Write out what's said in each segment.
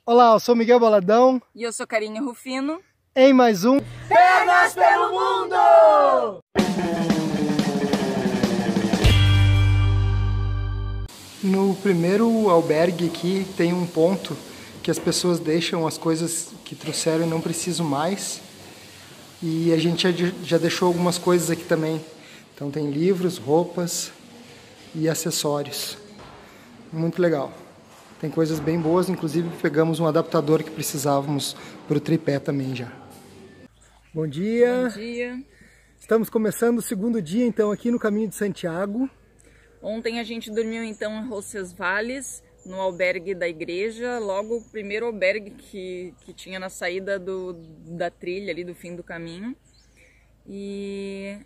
Olá, eu sou Miguel Baladão. E eu sou Karine Rufino. Em mais um Pernas pelo Mundo! No primeiro albergue aqui tem um ponto que as pessoas deixam as coisas que trouxeram e não precisam mais. E a gente já deixou algumas coisas aqui também. Então tem livros, roupas e acessórios. Muito legal. Tem coisas bem boas, inclusive pegamos um adaptador que precisávamos para o tripé também já. Bom dia! Bom dia! Estamos começando o segundo dia então aqui no Caminho de Santiago. Ontem a gente dormiu então em Roncesvalles, no albergue da igreja, logo o primeiro albergue que tinha na saída da trilha ali do fim do caminho. E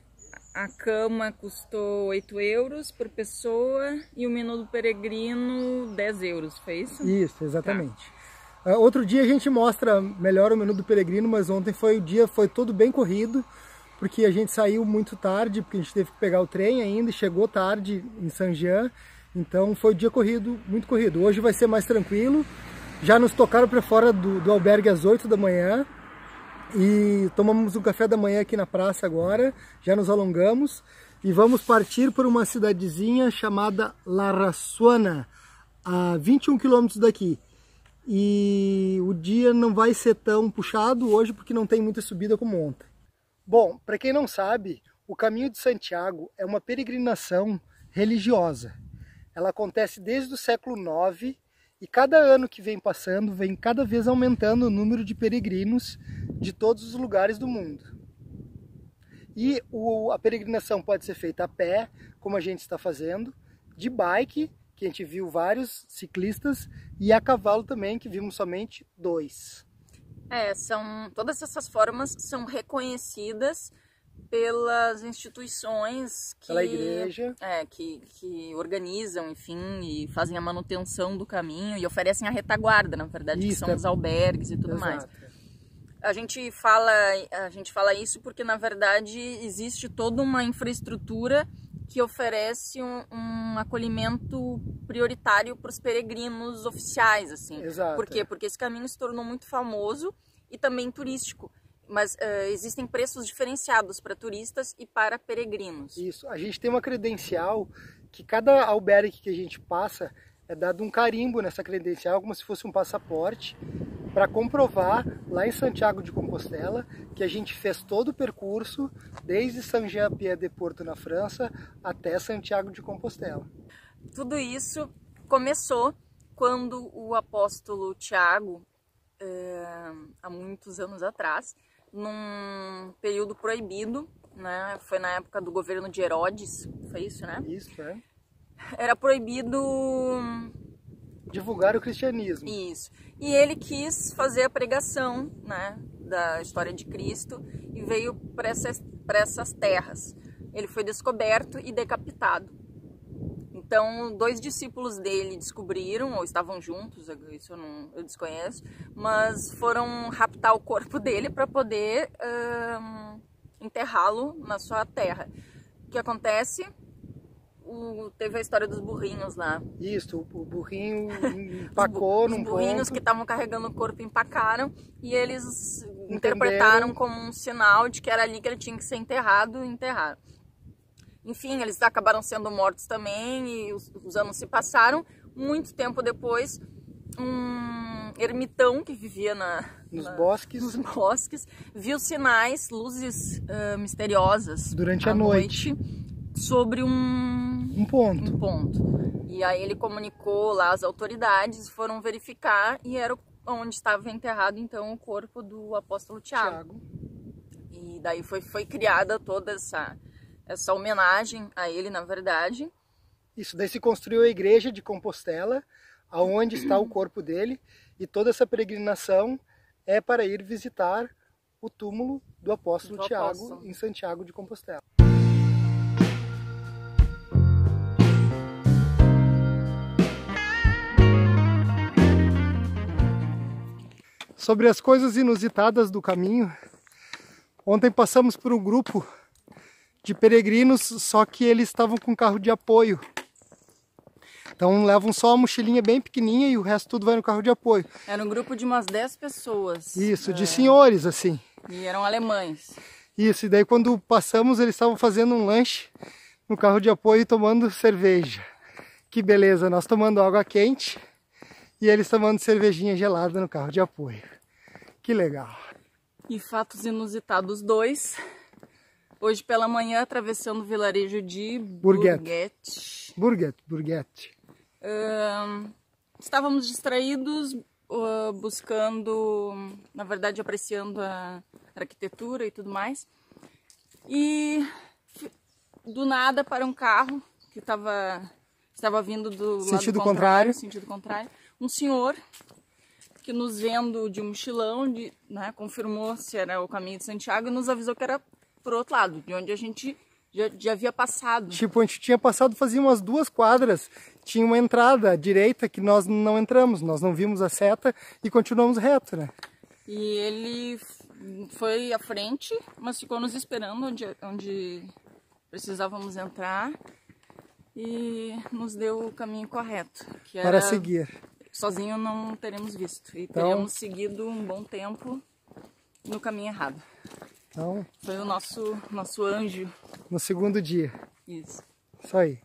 a cama custou 8 euros por pessoa e o menu do peregrino 10 euros, foi isso? Isso, exatamente. Tá. Outro dia a gente mostra melhor o menu do peregrino, mas ontem foi todo bem corrido, porque a gente saiu muito tarde, porque a gente teve que pegar o trem ainda e chegou tarde em Saint-Jean, então foi um dia corrido, muito corrido. Hoje vai ser mais tranquilo, já nos tocaram para fora do albergue às 8 da manhã, e tomamos um café da manhã aqui na praça agora, já nos alongamos e vamos partir por uma cidadezinha chamada La Rassuana, a 21 quilômetros daqui. E o dia não vai ser tão puxado hoje porque não tem muita subida como ontem. Bom, para quem não sabe, o Caminho de Santiago é uma peregrinação religiosa. Ela acontece desde o século IX e cada ano que vem passando, vem cada vez aumentando o número de peregrinos de todos os lugares do mundo. E a peregrinação pode ser feita a pé, como a gente está fazendo, de bike, que a gente viu vários ciclistas, e a cavalo também, que vimos somente 2. Todas essas formas são reconhecidas pelas instituições pela igreja, que organizam, enfim, e fazem a manutenção do caminho e oferecem a retaguarda, na verdade, que são os albergues e tudo mais. A gente fala isso porque, na verdade, existe toda uma infraestrutura que oferece um acolhimento prioritário para os peregrinos oficiais, assim. Exato. Por quê? Porque esse caminho se tornou muito famoso e também turístico. Mas existem preços diferenciados para turistas e para peregrinos. Isso, a gente tem uma credencial que cada albergue que a gente passa é dado um carimbo nessa credencial, como se fosse um passaporte, para comprovar lá em Santiago de Compostela que a gente fez todo o percurso, desde Saint-Jean-Pied-de-Port na França até Santiago de Compostela. Tudo isso começou quando o apóstolo Tiago, há muitos anos atrás, num período proibido, né? Foi na época do governo de Herodes, foi isso, né? Isso, é. Era proibido divulgar o cristianismo. Isso. E ele quis fazer a pregação, né, da história de Cristo e veio para essas terras. Ele foi descoberto e decapitado. Então, 2 discípulos dele descobriram, ou estavam juntos, isso eu desconheço, mas foram raptar o corpo dele para poder enterrá-lo na sua terra. O que acontece? Teve a história dos burrinhos lá. Isso, o burrinho empacou num ponto. Os burrinhos que estavam carregando o corpo empacaram e eles interpretaram como um sinal de que era ali que ele tinha que ser enterrado e enterraram. Enfim, eles acabaram sendo mortos também e os anos se passaram. Muito tempo depois, um ermitão que vivia nos bosques viu sinais, luzes misteriosas durante a noite sobre um ponto. E aí ele comunicou lá às autoridades, foram verificar e era onde estava enterrado então o corpo do apóstolo Tiago. E daí foi criada toda essa homenagem a ele, na verdade. Isso, daí se construiu a igreja de Compostela, aonde está o corpo dele, e toda essa peregrinação é para ir visitar o túmulo do apóstolo Tiago em Santiago de Compostela. Sobre as coisas inusitadas do caminho, ontem passamos por um grupo de peregrinos, só que eles estavam com carro de apoio. Então levam só a mochilinha bem pequenininha e o resto tudo vai no carro de apoio. Era um grupo de umas 10 pessoas. Isso, de senhores, assim. E eram alemães. Isso, e daí quando passamos eles estavam fazendo um lanche no carro de apoio e tomando cerveja. Que beleza, nós tomando água quente e eles tomando cervejinha gelada no carro de apoio. Que legal. E fatos inusitados 2. Hoje pela manhã, atravessando o vilarejo de Burguete. Estávamos distraídos, buscando, na verdade apreciando a arquitetura e tudo mais. E do nada para um carro que estava vindo do sentido lado contrário. Sentido contrário. Um senhor que nos vendo de um mochilão, né, confirmou se era o caminho de Santiago e nos avisou que era por outro lado, de onde a gente já havia passado. Tipo, a gente tinha passado fazia umas 2 quadras, tinha uma entrada à direita que nós não entramos, nós não vimos a seta e continuamos reto, né? E ele foi à frente, mas ficou nos esperando onde precisávamos entrar e nos deu o caminho correto. Que para seguir. Sozinho não teremos visto e então, teríamos seguido um bom tempo no caminho errado. Então, foi o nosso anjo. No segundo dia. Isso. Isso aí.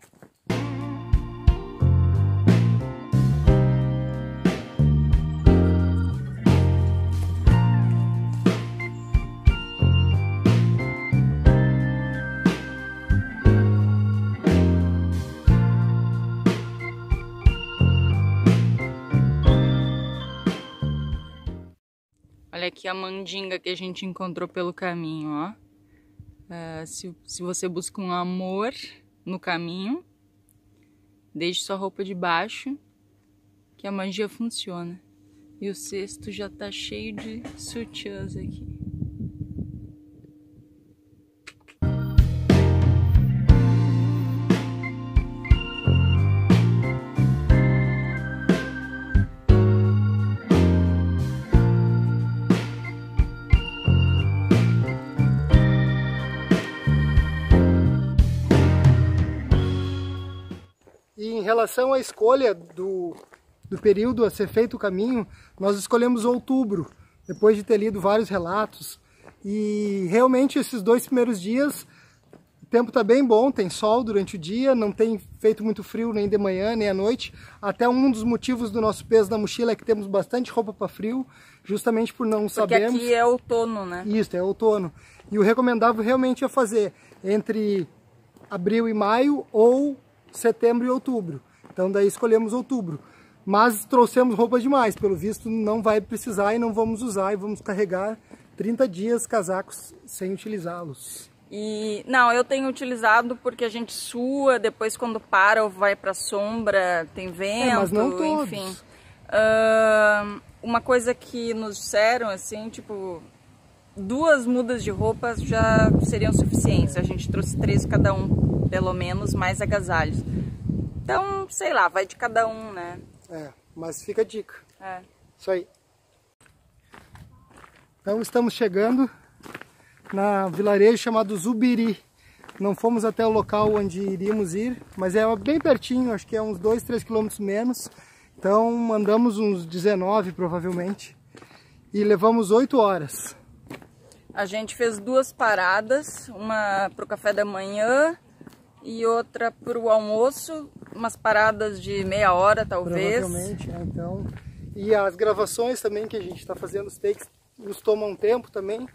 Olha aqui a mandinga que a gente encontrou pelo caminho, ó. Se você busca um amor no caminho, deixe sua roupa de baixo, que a magia funciona. E o cesto já tá cheio de sutiãs aqui. E em relação à escolha do período a ser feito o caminho, nós escolhemos outubro, depois de ter lido vários relatos. E realmente esses 2 primeiros dias, o tempo está bem bom, tem sol durante o dia, não tem feito muito frio nem de manhã nem à noite. Até um dos motivos do nosso peso na mochila é que temos bastante roupa para frio, justamente por não sabermos... Porque aqui é outono, né? Isso, é outono. E o recomendável realmente é fazer entre abril e maio ou setembro e outubro. Então daí escolhemos outubro. Mas trouxemos roupa demais, pelo visto não vai precisar e não vamos usar e vamos carregar 30 dias casacos sem utilizá-los. E não, eu tenho utilizado porque a gente sua, depois quando para ou vai pra sombra, tem vento, mas não todos. Enfim. Uma coisa que nos disseram, assim, tipo, 2 mudas de roupa já seriam suficientes. A gente trouxe 3 cada um, pelo menos, mais agasalhos. Então, sei lá, vai de cada um, né? Mas fica a dica. Isso aí. Então estamos chegando na vilarejo chamado Zubiri. Não fomos até o local onde iríamos ir, mas é bem pertinho, acho que é uns 2, 3 quilômetros menos. Então andamos uns 19 provavelmente e levamos 8 horas. A gente fez 2 paradas, uma para o café da manhã e outra para o almoço, umas paradas de meia hora talvez. Provavelmente, então. E as gravações também que a gente está fazendo, os takes, nos tomam um tempo também.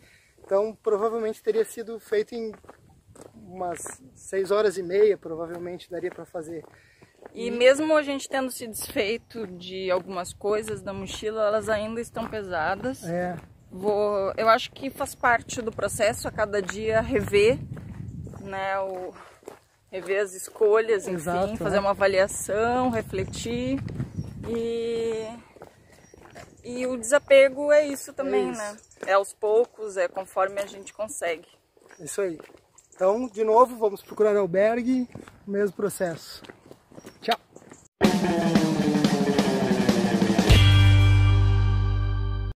Então provavelmente teria sido feito em umas 6 horas e meia, provavelmente daria para fazer. E mesmo a gente tendo se desfeito de algumas coisas da mochila, elas ainda estão pesadas. Eu acho que faz parte do processo a cada dia rever, né, rever as escolhas, enfim, exato, fazer uma avaliação, refletir e o desapego é isso também, né? É aos poucos, é conforme a gente consegue. Isso aí. Então, de novo, vamos procurar albergue, mesmo processo. Tchau!